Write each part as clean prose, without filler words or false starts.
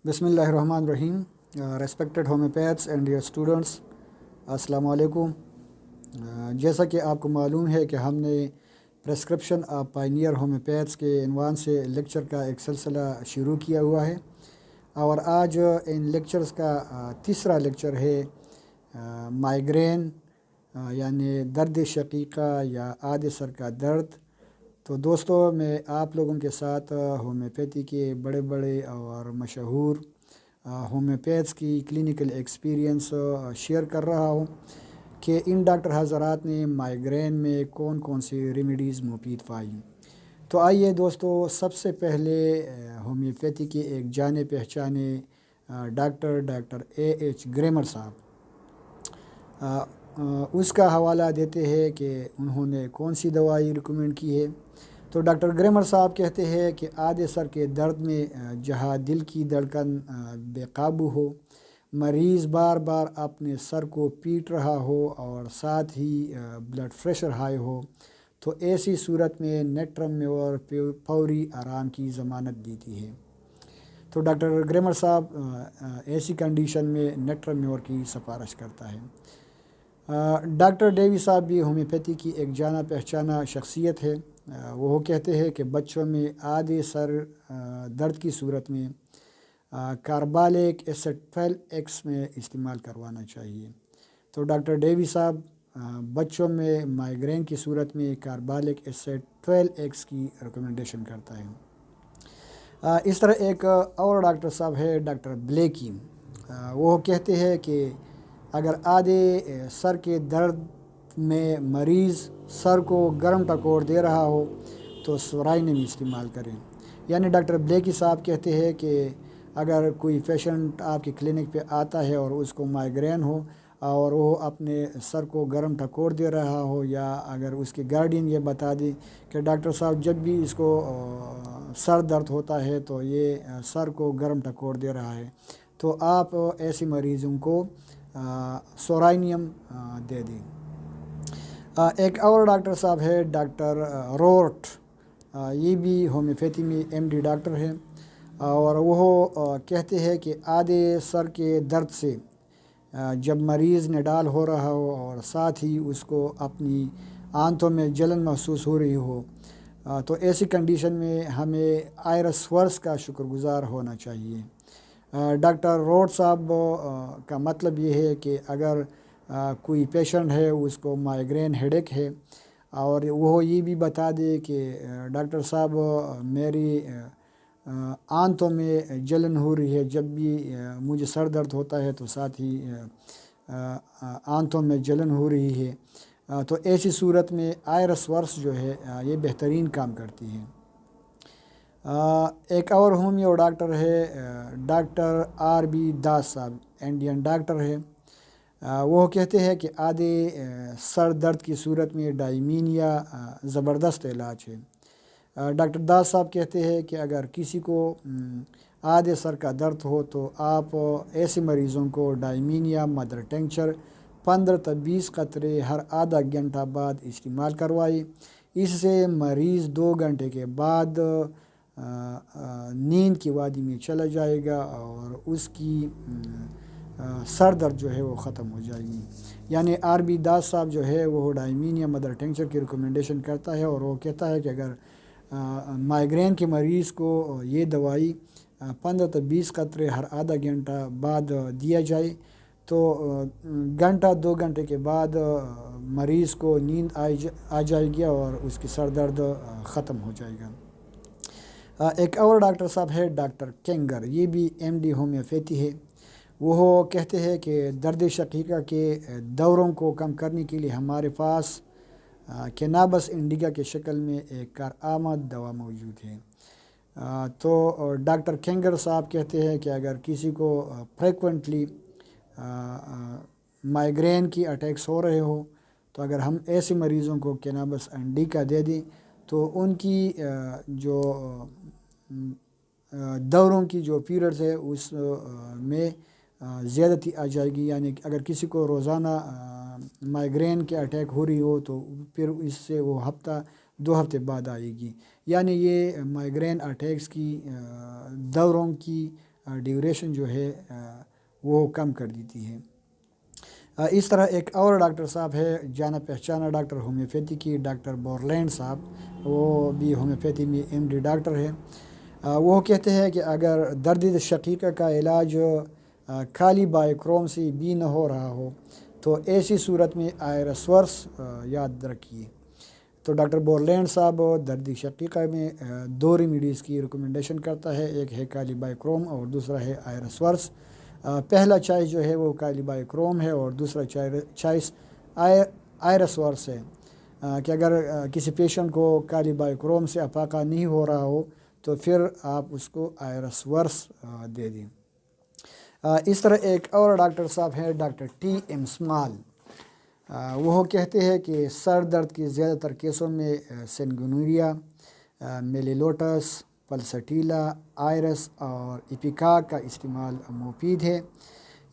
بسم اللہ الرحمن الرحیم. ریسپیکٹڈ ہومیوپیتھس اینڈ ڈیئر اسٹوڈنٹس، السلام علیکم. جیسا کہ آپ کو معلوم ہے کہ ہم نے پرسکرپشن آف پائنیئر ہومیوپیتھس کے عنوان سے لیکچر کا ایک سلسلہ شروع کیا ہوا ہے، اور آج ان لیکچرز کا تیسرا لیکچر ہے مائیگرین یعنی درد شقیقہ یا آدھے سر کا درد. تو دوستو، میں آپ لوگوں کے ساتھ ہومیوپیتھی کے بڑے بڑے اور مشہور ہومیوپیتھس کی کلینکل ایکسپیرینس شیئر کر رہا ہوں کہ ان ڈاکٹر حضرات نے مائیگرین میں کون کون سی ریمیڈیز مفید پائی. تو آئیے دوستو، سب سے پہلے ہومیوپیتھی کے ایک جانے پہچانے ڈاکٹر A.H. گریمر صاحب اس کا حوالہ دیتے ہیں کہ انہوں نے کون سی دوائی ریکمنڈ کی ہے. تو ڈاکٹر گریمر صاحب کہتے ہیں کہ آدھے سر کے درد میں جہاں دل کی دھڑکن بے قابو ہو، مریض بار بار اپنے سر کو پیٹ رہا ہو اور ساتھ ہی بلڈ پریشر ہائی ہو، تو ایسی صورت میں نیٹرم میور فوری آرام کی ضمانت دیتی ہے. تو ڈاکٹر گریمر صاحب ایسی کنڈیشن میں نیٹرم میور کی سفارش کرتا ہے. ڈاکٹر ڈیوی صاحب بھی ہومیوپیتھی کی ایک جانا پہچانا شخصیت ہے. وہ کہتے ہیں کہ بچوں میں آدھے سر درد کی صورت میں کاربالک ایسڈ 12x میں استعمال کروانا چاہیے. تو ڈاکٹر ڈیوی صاحب بچوں میں مائیگرین کی صورت میں کاربالک ایسڈ 12x کی ریکمنڈیشن کرتا ہے. اس طرح ایک اور ڈاکٹر صاحب ہے ڈاکٹر بلیکی. وہ کہتے ہیں کہ اگر آدھے سر کے درد میں مریض سر کو گرم ٹکور دے رہا ہو تو سورائنم استعمال کریں. یعنی ڈاکٹر بلیکی صاحب کہتے ہیں کہ اگر کوئی پیشنٹ آپ کے کلینک پہ آتا ہے اور اس کو مائیگرین ہو اور وہ اپنے سر کو گرم ٹکور دے رہا ہو، یا اگر اس کے گارڈین یہ بتا دے کہ ڈاکٹر صاحب جب بھی اس کو سر درد ہوتا ہے تو یہ سر کو گرم ٹکور دے رہا ہے، تو آپ ایسے مریضوں کو سورائنیم دے دیں. ایک اور ڈاکٹر صاحب ہے ڈاکٹر رورٹ. یہ بھی ہومیوپیتھی میں MD ڈاکٹر ہے، اور وہ کہتے ہیں کہ آدھے سر کے درد سے جب مریض نڈال ہو رہا ہو اور ساتھ ہی اس کو اپنی آنتوں میں جلن محسوس ہو رہی ہو، تو ایسی کنڈیشن میں ہمیں آئرس ورس کا شکر گزار ہونا چاہیے. ڈاکٹر روڈ صاحب کا مطلب یہ ہے کہ اگر کوئی پیشنٹ ہے اس کو مائیگرین ہیڈیک ہے اور وہ یہ بھی بتا دے کہ ڈاکٹر صاحب میری آنتوں میں جلن ہو رہی ہے، جب بھی مجھے سر درد ہوتا ہے تو ساتھ ہی آنتوں میں جلن ہو رہی ہے، تو ایسی صورت میں آئرس ورس جو ہے یہ بہترین کام کرتی ہے. ایک اور ہومیو ڈاکٹر ہے ڈاکٹر RB داس صاحب. انڈین ڈاکٹر ہے. وہ کہتے ہیں کہ آدھے سر درد کی صورت میں ڈائمینیا زبردست علاج ہے. ڈاکٹر داس صاحب کہتے ہیں کہ اگر کسی کو آدھے سر کا درد ہو تو آپ ایسے مریضوں کو ڈائمینیا مدر ٹنکچر 15 تا 20 قطرے ہر آدھا گھنٹہ بعد استعمال کروائے. اس سے مریض 2 گھنٹے کے بعد نیند کی وادی میں چلا جائے گا اور اس کی سر درد جو ہے وہ ختم ہو جائے گی. یعنی RB داس صاحب جو ہے وہ ڈائمینیا مدر ٹنکچر کی ریکمنڈیشن کرتا ہے، اور وہ کہتا ہے کہ اگر مائیگرین کے مریض کو یہ دوائی 15 تا 20 قطرے ہر آدھا گھنٹہ بعد دیا جائے تو گھنٹہ 2 گھنٹے کے بعد مریض کو نیند آ جائے گی اور اس کی سر درد ختم ہو جائے گا. ایک اور ڈاکٹر صاحب ہے ڈاکٹر کینگر. یہ بھی MD ہومیوپیتھی ہے. وہ کہتے ہیں کہ درد شقیقہ کے دوروں کو کم کرنے کے لیے ہمارے پاس کینابس انڈیکا کے شکل میں ایک کارآمد دوا موجود ہے. تو ڈاکٹر کینگر صاحب کہتے ہیں کہ اگر کسی کو فریکوینٹلی مائیگرین کی اٹیکس ہو رہے ہو تو اگر ہم ایسے مریضوں کو کینابس انڈیکا دے دیں تو ان کی جو دوروں کی جو پیریڈز ہے اس میں زیادتی آ جائے گی. یعنی اگر کسی کو روزانہ مائیگرین کے اٹیک ہو رہی ہو تو پھر اس سے وہ ہفتہ 2 ہفتے بعد آئے گی. یعنی یہ مائیگرین اٹیکس کی دوروں کی ڈیوریشن جو ہے وہ کم کر دیتی ہے۔ اس طرح ایک اور ڈاکٹر صاحب ہے جانا پہچانا ڈاکٹر ہومیوپیتھی کی، ڈاکٹر بورلینڈ صاحب، وہ بھی ہومیوپیتھی میں MD ڈاکٹر ہے۔ وہ کہتے ہیں کہ اگر درد شقیقہ کا علاج خالی بائیکروم سے بھی نہ ہو رہا ہو تو ایسی صورت میں آئرس ورس یاد رکھیے۔ تو ڈاکٹر بورلینڈ صاحب درد شقیقہ میں 2 ریمیڈیز کی ریکمنڈیشن کرتا ہے، ایک ہے کالی بائیکروم اور دوسرا ہے آئرس ورس۔ پہلا چائس جو ہے وہ کالی بائیکروم ہے اور دوسرا چائس آئرس ورس ہے، کہ اگر کسی پیشنٹ کو کالی بائیکروم سے افاقہ نہیں ہو رہا ہو تو پھر آپ اس کو آئرس ورس دے دیں۔ اس طرح ایک اور ڈاکٹر صاحب ہیں ڈاکٹر TM اسمال، وہ کہتے ہیں کہ سر درد کے زیادہ تر کیسوں میں سنگونوریا، میلیلوٹس، پلسٹیلا، آئرس اور ایپیکاک کا استعمال مفید ہے۔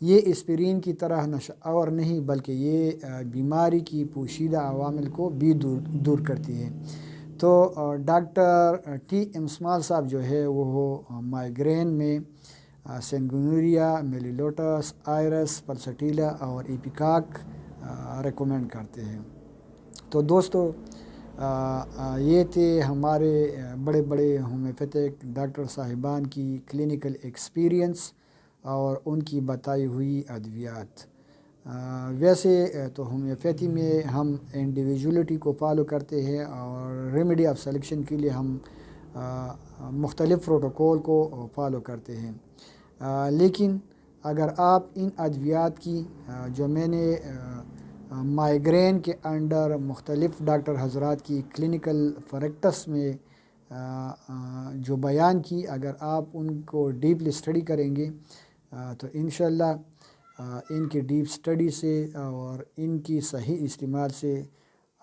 یہ اسپرین کی طرح نشہ آور نہیں بلکہ یہ بیماری کی پوشیدہ عوامل کو بھی دور کرتی ہے۔ تو ڈاکٹر TM اسمال صاحب جو ہے وہ مائیگرین میں سنگونوریا، میلیلوٹس، آئرس، پلسٹیلا اور ایپیکاک ریکمینڈ کرتے ہیں۔ تو دوستو یہ تھے ہمارے بڑے بڑے ہومیوپیتھک ڈاکٹر صاحبان کی کلینکل ایکسپیرینس اور ان کی بتائی ہوئی ادویات۔ ویسے تو ہومیوپیتھی میں ہم انڈیویجولیٹی کو فالو کرتے ہیں اور ریمیڈی آف سلیکشن کے لیے ہم مختلف پروٹوکول کو فالو کرتے ہیں، لیکن اگر آپ ان ادویات کی جو میں نے مائیگرین کے انڈر مختلف ڈاکٹر حضرات کی کلینکل پریکٹس میں جو بیان کی، اگر آپ ان کو ڈیپلی اسٹڈی کریں گے تو انشاءاللہ ان کی ڈیپ اسٹڈی سے اور ان کی صحیح استعمال سے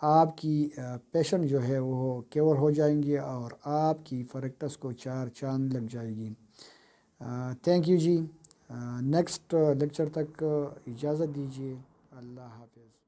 آپ کی پیشنٹ جو ہے وہ کیور ہو جائیں گے اور آپ کی پریکٹس کو 4 چاند لگ جائے گی۔ تھینک یو جی، نیکسٹ لیکچر تک اجازت دیجیے، اللہ حافظ۔